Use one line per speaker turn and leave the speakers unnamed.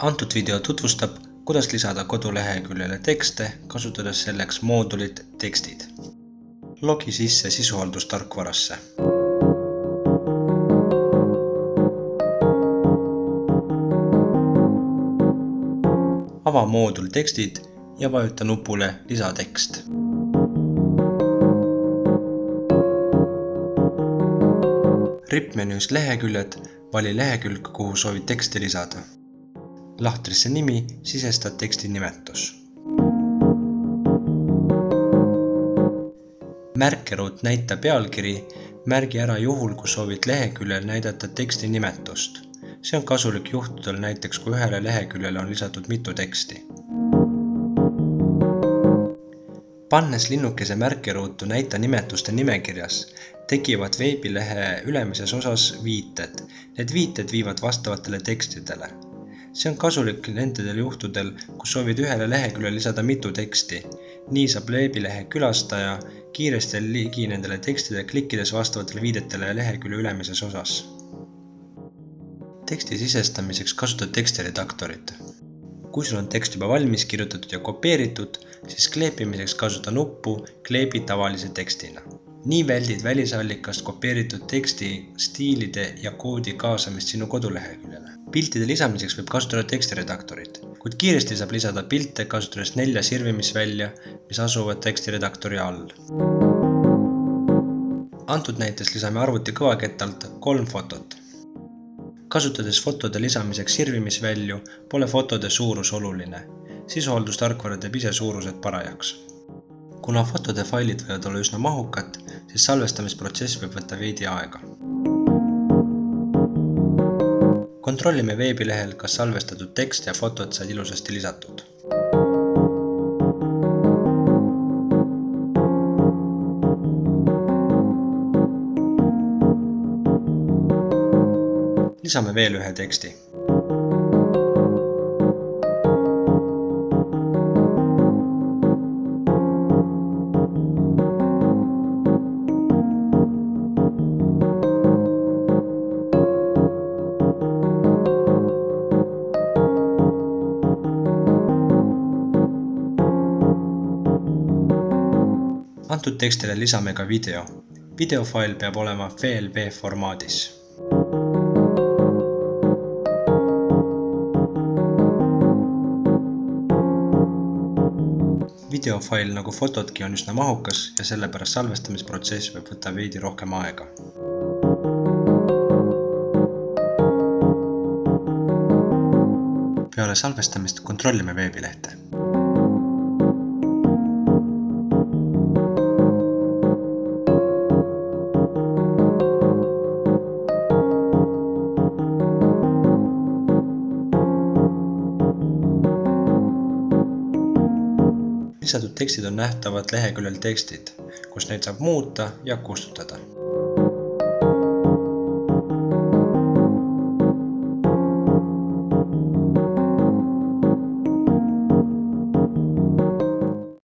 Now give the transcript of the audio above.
Antud video tutvustab, kuidas lisada koduleheküljele tekste, kasutades selleks moodulit tekstid. Logi sisse sisuhaldustarkvarasse. Ava moodul tekstid ja vajuta nupule lisatekst. Rippmenüüs leheküljed, vali lehekülg, kuhu soovid teksti lisada. Lahtrisse nimi sisestad teksti nimetus. Märkeruut näita pealkiri, märgi ära juhul, kui soovid leheküljel näidata teksti nimetust. See on kasulik juhtudel näiteks, kui ühele leheküljele on lisatud mitu teksti. Pannes linnukese märkeruutu näita nimetuste nimekirjas, tekivad veebilehe ülemises osas viited. Need viited viivad vastavatele tekstidele. See on kasulik nendel juhtudel, kus soovid ühele leheküljele lisada mitu teksti. Nii saab veebilehe külastaja kiiresti ligi nendele tekstidele klikkides vastavatele viidetele lehekülje ülemises osas. Teksti sisestamiseks kasutad tekstiredaktorit. Kui sul on tekst juba valmis kirjutatud ja kopeeritud, siis kleepimiseks kasuta nuppu Kleebi tavalise tekstina. Nii väldid välisallikast kopeeritud teksti, stiilide ja koodi kaasamist sinu koduleheküljele. Piltide lisamiseks võib kasutada tekstiredaktorit, kuid kiiresti saab lisada pilte kasutades 4 sirvimisvälja, mis asuvad tekstiredaktori all. Antud näites lisame arvuti kõvakettalt 3 fotot. Kasutades fotode lisamiseks sirvimisvälju, pole fotode suurus oluline. Sisuhaldustarkvara teeb ise suurused parajaks. Kuna fotode failid võivad olla üsna mahukad, siis salvestamisprotsess võib võtta veidi aega. Kontrollime veebilehel, kas salvestatud tekst ja fotod said ilusasti lisatud. Lisame veel ühe teksti. Antud tekstile lisame ka video. Videofail peab olema VLV formaadis. Videofail nagu fotodki on üsna mahukas ja sellepärast salvestamisprotsess võib võtta veidi rohkem aega. Peale salvestamist kontrollime veebilehte. Lisatud tekstid on nähtavad leheküljel tekstid, kus neid saab muuta ja kustutada.